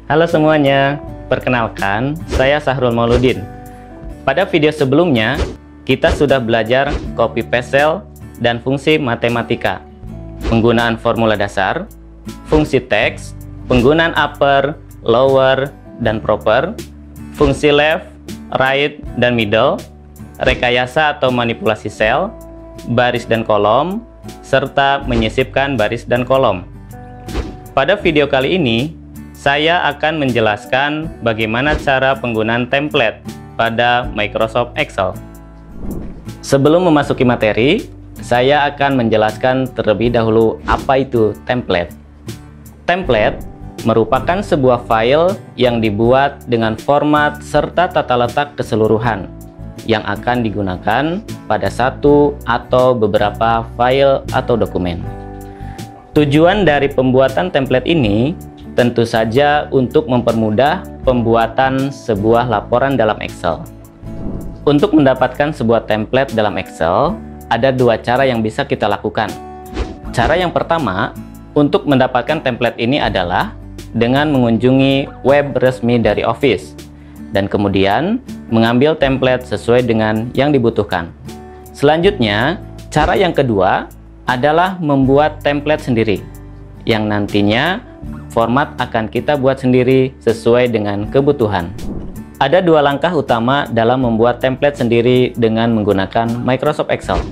Halo semuanya, perkenalkan saya Sahrul Mauludin. Pada video sebelumnya, kita sudah belajar copy paste cell dan fungsi matematika, penggunaan formula dasar, fungsi teks, penggunaan upper, lower, dan proper, fungsi left, right, dan middle, rekayasa atau manipulasi sel, baris dan kolom, serta menyisipkan baris dan kolom. Pada video kali ini, saya akan menjelaskan bagaimana cara penggunaan template pada Microsoft Excel. Sebelum memasuki materi, saya akan menjelaskan terlebih dahulu apa itu template. Template merupakan sebuah file yang dibuat dengan format serta tata letak keseluruhan yang akan digunakan pada satu atau beberapa file atau dokumen. Tujuan dari pembuatan template ini tentu saja untuk mempermudah pembuatan sebuah laporan dalam Excel. Untuk mendapatkan sebuah template dalam Excel, ada dua cara yang bisa kita lakukan. Cara yang pertama, untuk mendapatkan template ini adalah dengan mengunjungi web resmi dari Office, dan kemudian mengambil template sesuai dengan yang dibutuhkan. Selanjutnya, cara yang kedua adalah membuat template sendiri, yang nantinya format akan kita buat sendiri sesuai dengan kebutuhan. Ada dua langkah utama dalam membuat template sendiri dengan menggunakan Microsoft Excel.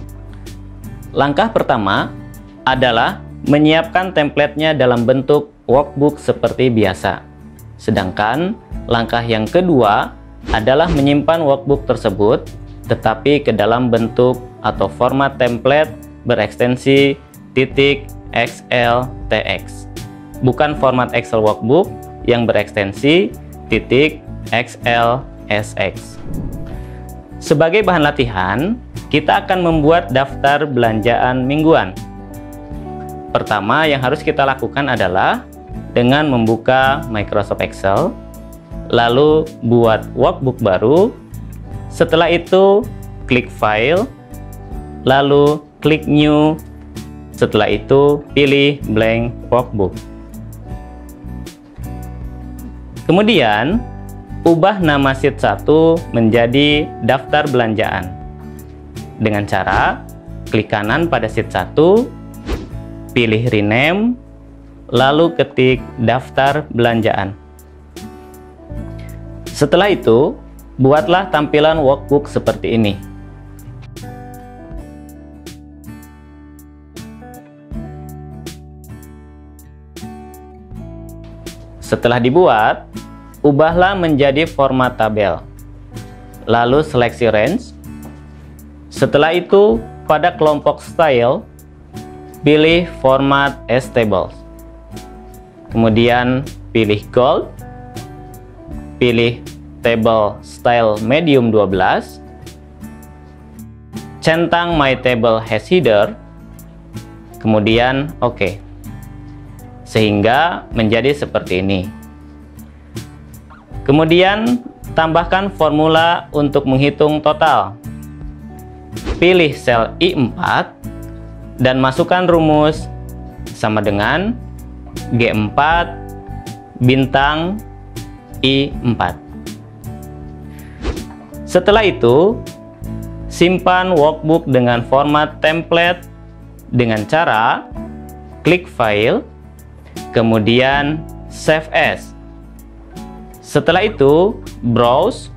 Langkah pertama adalah menyiapkan template-nya dalam bentuk workbook seperti biasa. Sedangkan langkah yang kedua adalah menyimpan workbook tersebut tetapi ke dalam bentuk atau format template berekstensi .xltx, bukan format Excel workbook yang berekstensi .xlsx. Sebagai bahan latihan, kita akan membuat daftar belanjaan mingguan. Pertama yang harus kita lakukan adalah dengan membuka Microsoft Excel, lalu buat workbook baru. Setelah itu klik File, lalu klik New. Setelah itu pilih Blank Workbook. Kemudian ubah nama sheet 1 menjadi daftar belanjaan dengan cara klik kanan pada sheet 1, pilih Rename, lalu ketik daftar belanjaan. Setelah itu buatlah tampilan workbook seperti ini. Setelah dibuat, ubahlah menjadi format tabel. Lalu seleksi range. Setelah itu, pada kelompok style, pilih format as tables. Kemudian pilih gold, pilih table style medium 12, centang my table has header, kemudian OK. Sehingga menjadi seperti ini. Kemudian tambahkan formula untuk menghitung total. Pilih sel I4 dan masukkan rumus sama dengan G4 bintang I4. Setelah itu, simpan workbook dengan format template dengan cara klik File, kemudian Save As. Setelah itu, browse,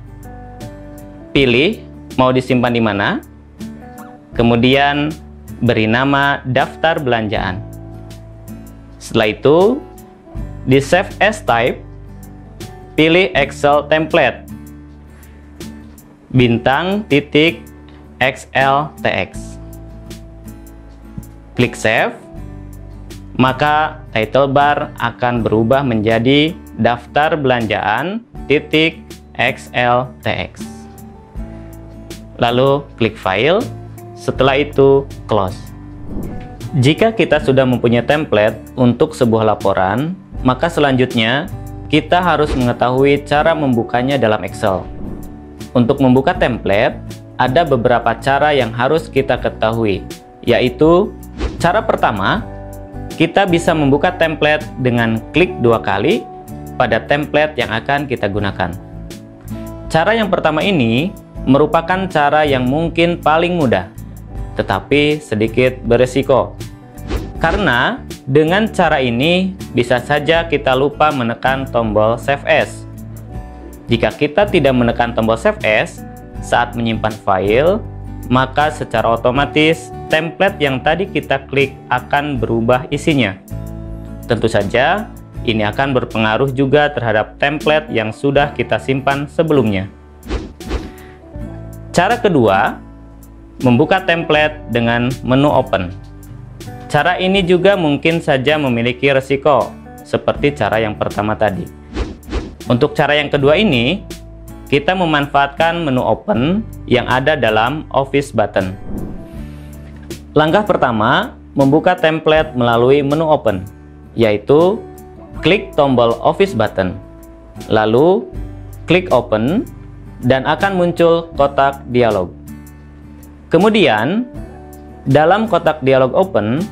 pilih mau disimpan di mana, kemudian beri nama daftar belanjaan. Setelah itu, di Save As type, pilih Excel template bintang titik xltx. Klik Save, maka title bar akan berubah menjadi daftar belanjaan .xltx. Lalu klik File, setelah itu Close. Jika kita sudah mempunyai template untuk sebuah laporan, maka selanjutnya kita harus mengetahui cara membukanya dalam Excel. Untuk membuka template, ada beberapa cara yang harus kita ketahui, yaitu cara pertama, kita bisa membuka template dengan klik 2 kali, pada template yang akan kita gunakan. Cara yang pertama ini merupakan cara yang mungkin paling mudah, tetapi sedikit beresiko. Karena dengan cara ini bisa saja kita lupa menekan tombol Save As. Jika kita tidak menekan tombol Save As saat menyimpan file, maka secara otomatis template yang tadi kita klik akan berubah isinya. Tentu saja ini akan berpengaruh juga terhadap template yang sudah kita simpan sebelumnya. Cara kedua, membuka template dengan menu Open. Cara ini juga mungkin saja memiliki resiko, seperti cara yang pertama tadi. Untuk cara yang kedua ini, kita memanfaatkan menu Open yang ada dalam Office button. Langkah pertama, membuka template melalui menu Open, yaitu klik tombol Office button, lalu klik Open, dan akan muncul kotak dialog. Kemudian, dalam kotak dialog Open,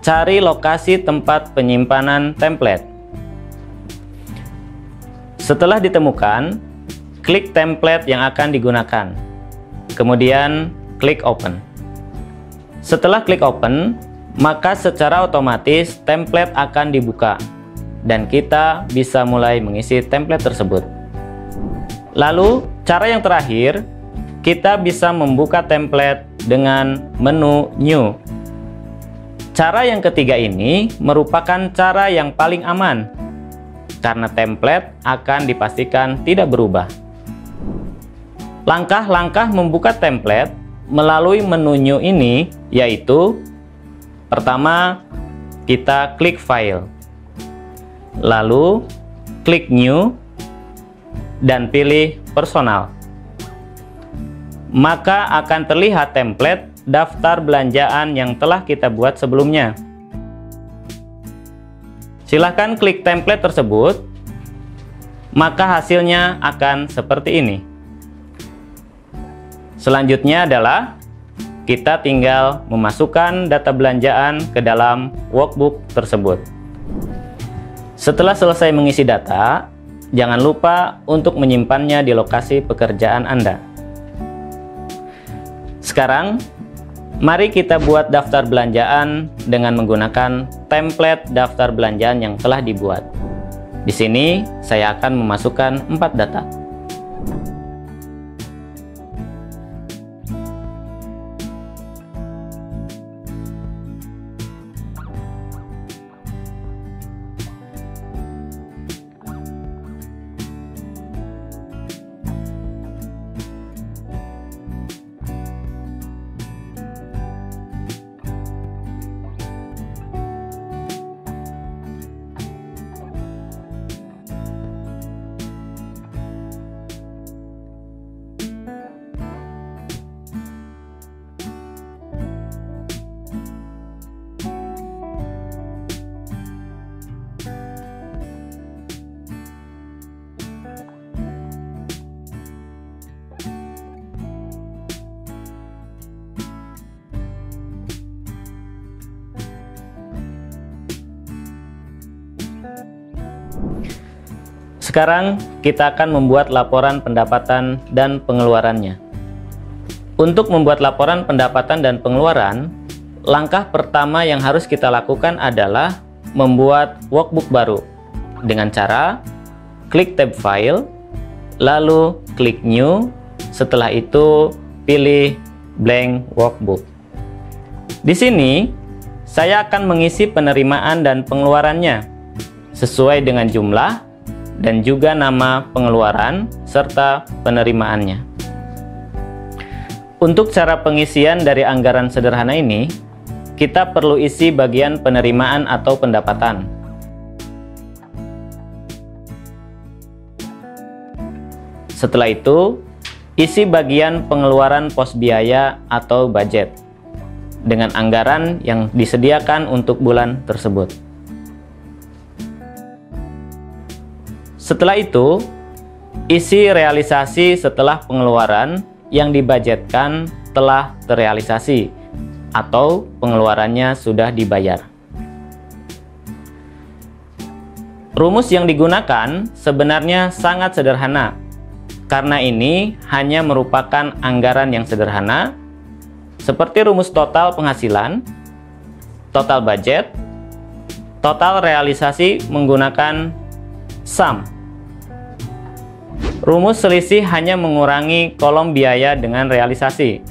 cari lokasi tempat penyimpanan template. Setelah ditemukan, klik template yang akan digunakan. Kemudian, klik Open. Setelah klik Open, maka secara otomatis template akan dibuka, dan kita bisa mulai mengisi template tersebut. Lalu, cara yang terakhir, kita bisa membuka template dengan menu New. Cara yang ketiga ini merupakan cara yang paling aman, karena template akan dipastikan tidak berubah. Langkah-langkah membuka template melalui menu New ini yaitu: pertama, kita klik File, lalu klik New, dan pilih Personal. Maka akan terlihat template daftar belanjaan yang telah kita buat sebelumnya. Silahkan klik template tersebut, maka hasilnya akan seperti ini. Selanjutnya adalah kita tinggal memasukkan data belanjaan ke dalam workbook tersebut. Setelah selesai mengisi data, jangan lupa untuk menyimpannya di lokasi pekerjaan Anda. Sekarang, mari kita buat daftar belanjaan dengan menggunakan template daftar belanjaan yang telah dibuat. Di sini, saya akan memasukkan 4 data. Sekarang kita akan membuat laporan pendapatan dan pengeluarannya. Untuk membuat laporan pendapatan dan pengeluaran, langkah pertama yang harus kita lakukan adalah membuat workbook baru dengan cara klik tab File, lalu klik New, setelah itu pilih Blank Workbook. Di sini, saya akan mengisi penerimaan dan pengeluarannya sesuai dengan jumlah dan juga nama pengeluaran serta penerimaannya. Untuk cara pengisian dari anggaran sederhana ini, kita perlu isi bagian penerimaan atau pendapatan. Setelah itu, isi bagian pengeluaran pos biaya atau budget dengan anggaran yang disediakan untuk bulan tersebut. Setelah itu, isi realisasi setelah pengeluaran yang dibudgetkan telah terrealisasi atau pengeluarannya sudah dibayar. Rumus yang digunakan sebenarnya sangat sederhana, karena ini hanya merupakan anggaran yang sederhana, seperti rumus total penghasilan, total budget, total realisasi menggunakan sum. Rumus selisih hanya mengurangi kolom biaya dengan realisasi.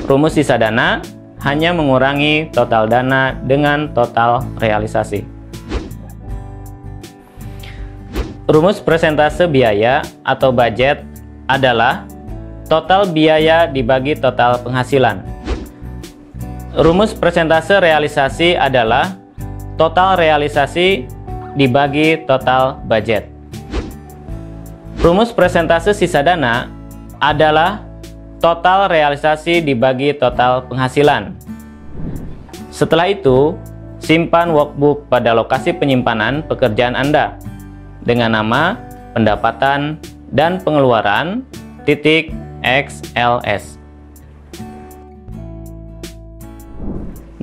Rumus sisa dana hanya mengurangi total dana dengan total realisasi. Rumus persentase biaya atau budget adalah total biaya dibagi total penghasilan. Rumus persentase realisasi adalah total realisasi dibagi total budget. Rumus persentase sisa dana adalah total realisasi dibagi total penghasilan. Setelah itu, simpan workbook pada lokasi penyimpanan pekerjaan Anda dengan nama pendapatan dan pengeluaran .xls.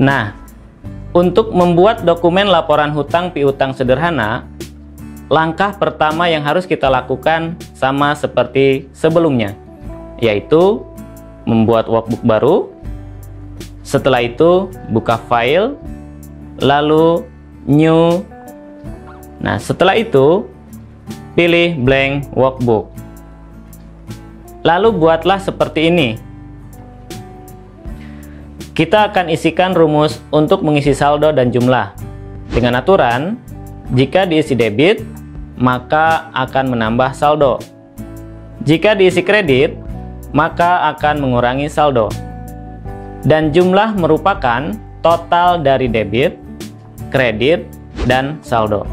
Nah, untuk membuat dokumen laporan hutang piutang sederhana, langkah pertama yang harus kita lakukan sama seperti sebelumnya, yaitu membuat workbook baru. Setelah itu buka file, lalu new. Nah, setelah itu pilih blank workbook, lalu buatlah seperti ini. Kita akan isikan rumus untuk mengisi saldo dan jumlah dengan aturan jika diisi debit maka akan menambah saldo, jika diisi kredit maka akan mengurangi saldo, dan jumlah merupakan total dari debit, kredit, dan saldo.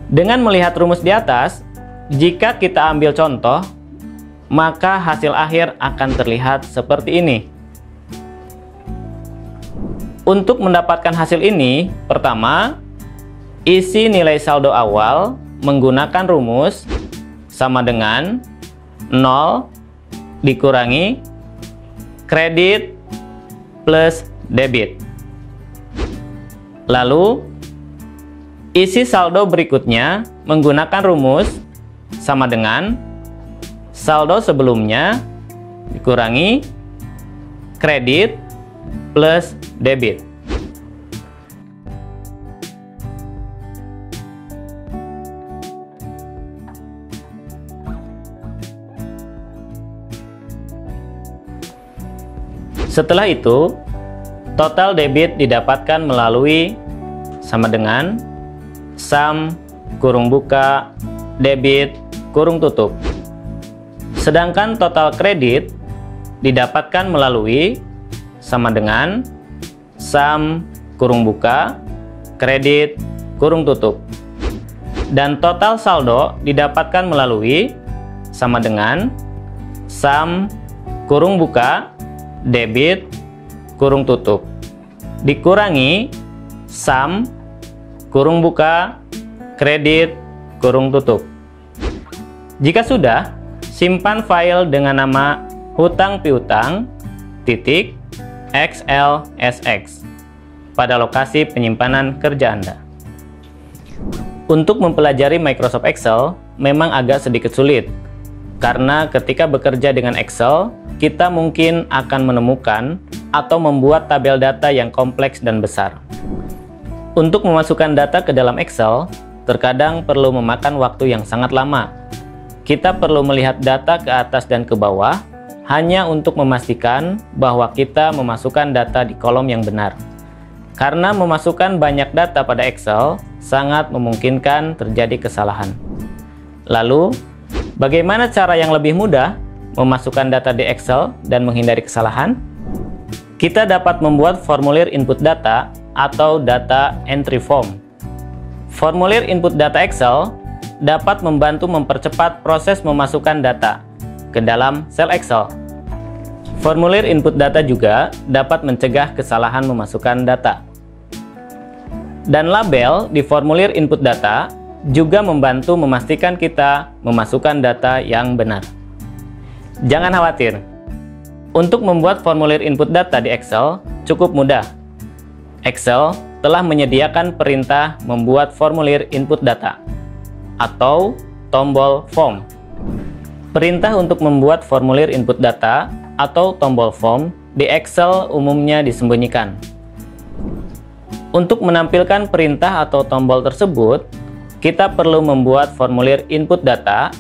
Dengan melihat rumus di atas, jika kita ambil contoh, maka hasil akhir akan terlihat seperti ini. Untuk mendapatkan hasil ini, pertama, isi nilai saldo awal menggunakan rumus sama dengan 0 dikurangi kredit plus debit. Lalu, isi saldo berikutnya menggunakan rumus sama dengan saldo sebelumnya dikurangi kredit plus debit. Setelah itu, total debit didapatkan melalui sama dengan sum kurung buka debit kurung tutup. Sedangkan total kredit didapatkan melalui sama dengan sum kurung buka kredit kurung tutup. Dan total saldo didapatkan melalui sama dengan sum kurung buka debit kurung tutup dikurangi sum kurung buka kredit kurung tutup. Jika sudah, simpan file dengan nama hutang piutang .xlsx pada lokasi penyimpanan kerja Anda. Untuk mempelajari Microsoft Excel memang agak sedikit sulit, karena ketika bekerja dengan Excel, kita mungkin akan menemukan atau membuat tabel data yang kompleks dan besar. Untuk memasukkan data ke dalam Excel, terkadang perlu memakan waktu yang sangat lama. Kita perlu melihat data ke atas dan ke bawah, hanya untuk memastikan bahwa kita memasukkan data di kolom yang benar. Karena memasukkan banyak data pada Excel, sangat memungkinkan terjadi kesalahan. Lalu, bagaimana cara yang lebih mudah memasukkan data di Excel dan menghindari kesalahan? Kita dapat membuat formulir input data atau data entry form. Formulir input data Excel dapat membantu mempercepat proses memasukkan data ke dalam sel Excel. Formulir input data juga dapat mencegah kesalahan memasukkan data. Dan label di formulir input data juga membantu memastikan kita memasukkan data yang benar. Jangan khawatir, untuk membuat formulir input data di Excel cukup mudah. Excel telah menyediakan perintah membuat formulir input data atau tombol form. Perintah untuk membuat formulir input data atau tombol form di Excel umumnya disembunyikan. Untuk menampilkan perintah atau tombol tersebut, kita perlu membuat formulir input data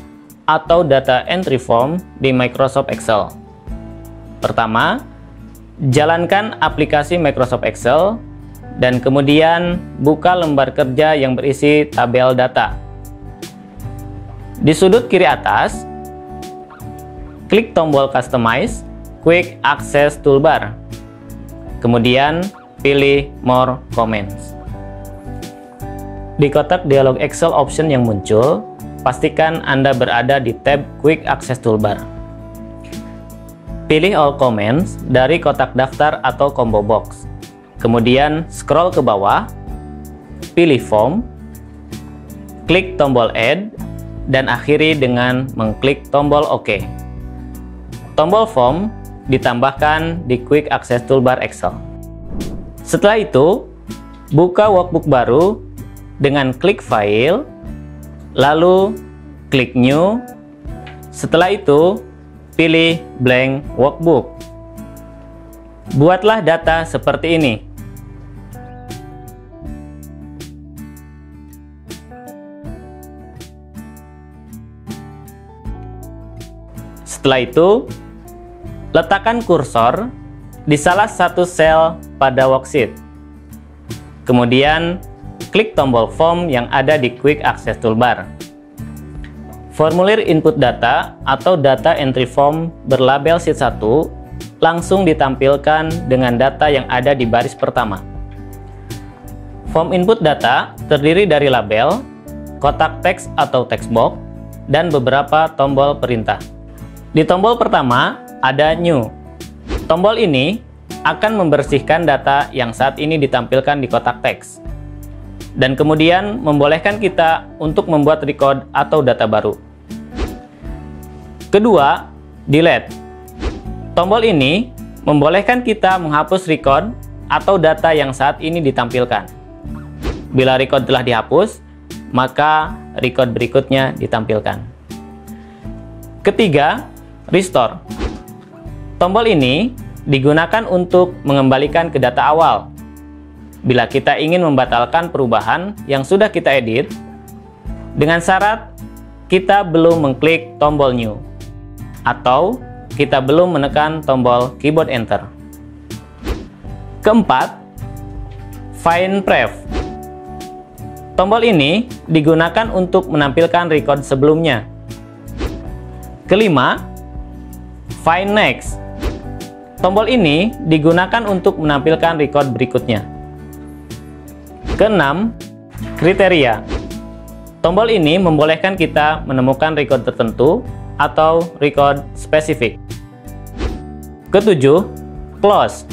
atau data entry form di Microsoft Excel. Pertama, jalankan aplikasi Microsoft Excel dan kemudian buka lembar kerja yang berisi tabel data. Di sudut kiri atas, klik tombol Customize Quick Access Toolbar. Kemudian pilih More Comments. Di kotak dialog Excel option yang muncul, pastikan Anda berada di tab Quick Access Toolbar. Pilih All Comments dari kotak daftar atau combo box. Kemudian scroll ke bawah, pilih Form, klik tombol Add, dan akhiri dengan mengklik tombol OK. Tombol Form ditambahkan di Quick Access Toolbar Excel. Setelah itu, buka workbook baru dengan klik File, lalu klik New. Setelah itu, pilih Blank Workbook. Buatlah data seperti ini. Setelah itu, letakkan kursor di salah satu sel pada worksheet. Kemudian, klik tombol Form yang ada di Quick Access Toolbar. Formulir input data atau data entry form berlabel sheet 1 langsung ditampilkan dengan data yang ada di baris pertama. Form input data terdiri dari label, kotak teks atau text box, dan beberapa tombol perintah. Di tombol pertama ada New. Tombol ini akan membersihkan data yang saat ini ditampilkan di kotak teks, dan kemudian membolehkan kita untuk membuat record atau data baru. Kedua, Delete. Tombol ini membolehkan kita menghapus record atau data yang saat ini ditampilkan. Bila record telah dihapus, maka record berikutnya ditampilkan. Ketiga, Restore. Tombol ini digunakan untuk mengembalikan ke data awal. Bila kita ingin membatalkan perubahan yang sudah kita edit, dengan syarat kita belum mengklik tombol New, atau kita belum menekan tombol keyboard Enter. Keempat, Find Pref. Tombol ini digunakan untuk menampilkan record sebelumnya. Kelima, Find Next. Tombol ini digunakan untuk menampilkan record berikutnya. Keenam, Kriteria. Tombol ini membolehkan kita menemukan record tertentu atau record spesifik. Ketujuh, Close.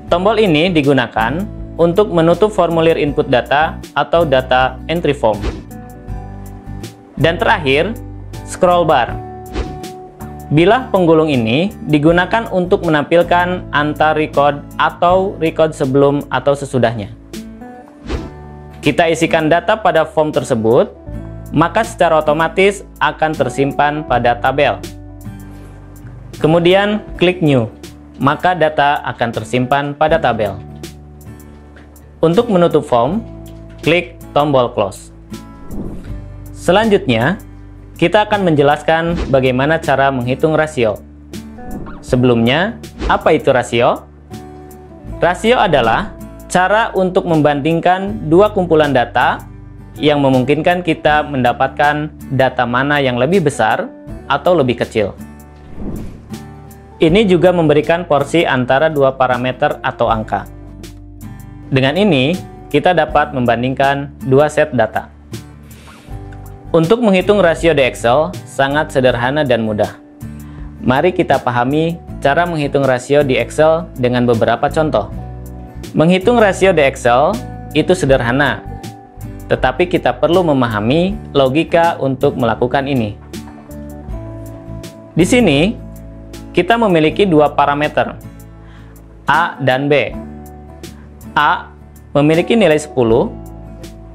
Tombol ini digunakan untuk menutup formulir input data atau data entry form. Dan terakhir, Scroll Bar. Bilah penggulung ini digunakan untuk menampilkan antar record atau record sebelum atau sesudahnya. Kita isikan data pada form tersebut, maka secara otomatis akan tersimpan pada tabel. Kemudian klik New, maka data akan tersimpan pada tabel. Untuk menutup form, klik tombol Close. Selanjutnya, kita akan menjelaskan bagaimana cara menghitung rasio. Sebelumnya, apa itu rasio? Rasio adalah cara untuk membandingkan dua kumpulan data yang memungkinkan kita mendapatkan data mana yang lebih besar atau lebih kecil. Ini juga memberikan porsi antara dua parameter atau angka. Dengan ini, kita dapat membandingkan dua set data. Untuk menghitung rasio di Excel sangat sederhana dan mudah. Mari kita pahami cara menghitung rasio di Excel dengan beberapa contoh. Menghitung rasio di Excel itu sederhana, tetapi kita perlu memahami logika untuk melakukan ini. Di sini, kita memiliki dua parameter, A dan B. A memiliki nilai 10,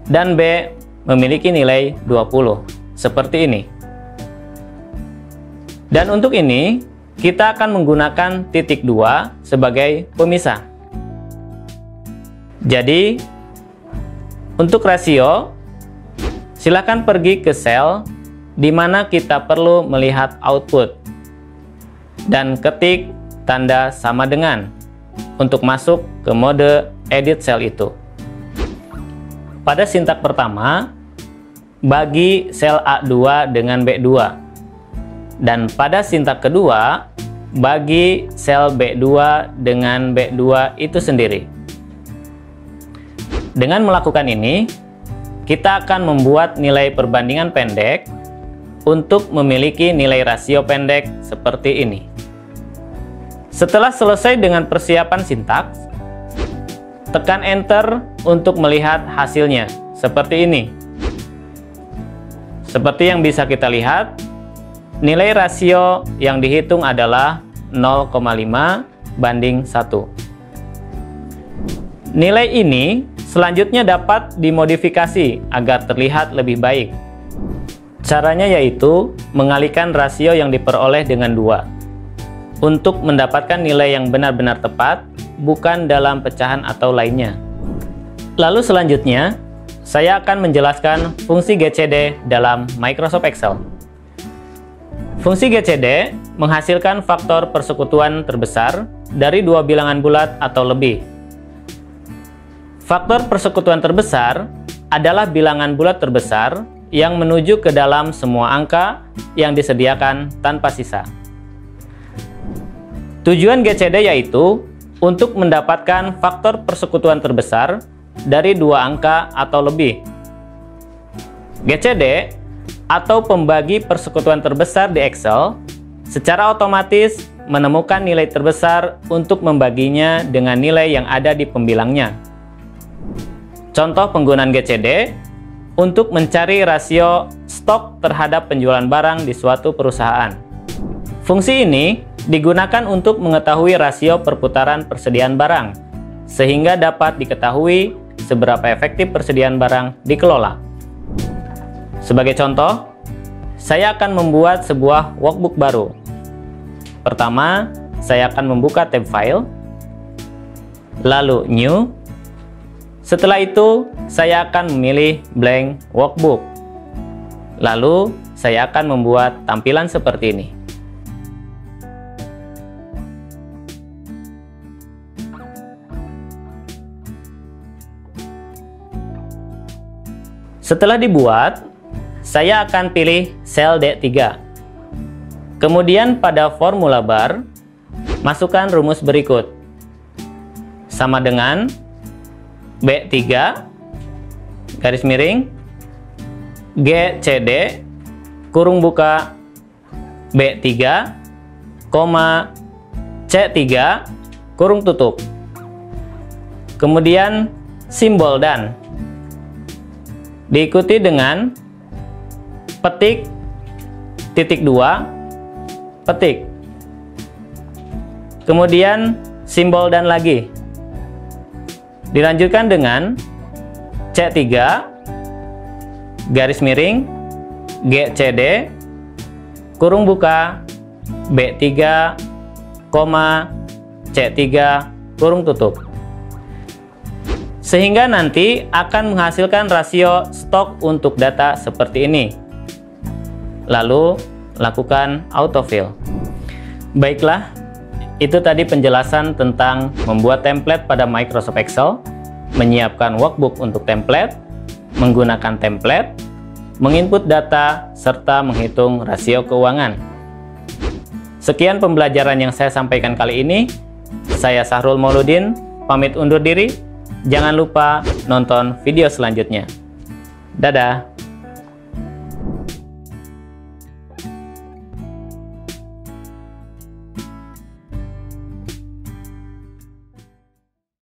dan B memiliki nilai 20, seperti ini. Dan untuk ini, kita akan menggunakan titik 2 sebagai pemisah. Jadi, untuk rasio, silakan pergi ke sel di mana kita perlu melihat output dan ketik tanda sama dengan untuk masuk ke mode edit cell itu. Pada sintak pertama, bagi sel A2 dengan B2, dan pada sintak kedua, bagi sel B2 dengan B2 itu sendiri. Dengan melakukan ini, kita akan membuat nilai perbandingan pendek untuk memiliki nilai rasio pendek seperti ini. Setelah selesai dengan persiapan sintaks, tekan Enter untuk melihat hasilnya, seperti ini. Seperti yang bisa kita lihat, nilai rasio yang dihitung adalah 0,5 banding 1. Nilai ini selanjutnya dapat dimodifikasi agar terlihat lebih baik. Caranya yaitu mengalihkan rasio yang diperoleh dengan 2 untuk mendapatkan nilai yang benar-benar tepat, bukan dalam pecahan atau lainnya. Lalu selanjutnya, saya akan menjelaskan fungsi GCD dalam Microsoft Excel. Fungsi GCD menghasilkan faktor persekutuan terbesar dari dua bilangan bulat atau lebih. Faktor persekutuan terbesar adalah bilangan bulat terbesar yang menuju ke dalam semua angka yang disediakan tanpa sisa. Tujuan GCD yaitu untuk mendapatkan faktor persekutuan terbesar dari dua angka atau lebih. GCD atau pembagi persekutuan terbesar di Excel secara otomatis menemukan nilai terbesar untuk membaginya dengan nilai yang ada di pembilangnya. Contoh penggunaan GCD untuk mencari rasio stok terhadap penjualan barang di suatu perusahaan. Fungsi ini digunakan untuk mengetahui rasio perputaran persediaan barang, sehingga dapat diketahui seberapa efektif persediaan barang dikelola. Sebagai contoh, saya akan membuat sebuah workbook baru. Pertama, saya akan membuka tab File, lalu New. Setelah itu, saya akan memilih Blank Workbook. Lalu, saya akan membuat tampilan seperti ini. Setelah dibuat, saya akan pilih sel D3. Kemudian pada formula bar, masukkan rumus berikut. Sama dengan B3 garis miring GCD kurung buka B3, C3 kurung tutup. Kemudian simbol dan diikuti dengan petik titik 2 petik. Kemudian simbol dan lagi. Dilanjutkan dengan C3 garis miring GCD kurung buka B3, C3 kurung tutup. Sehingga nanti akan menghasilkan rasio stok untuk data seperti ini. Lalu lakukan autofill. Baiklah, itu tadi penjelasan tentang membuat template pada Microsoft Excel, menyiapkan workbook untuk template, menggunakan template, menginput data, serta menghitung rasio keuangan. Sekian pembelajaran yang saya sampaikan kali ini. Saya Sahrul Mauludin, pamit undur diri. Jangan lupa nonton video selanjutnya. Dadah!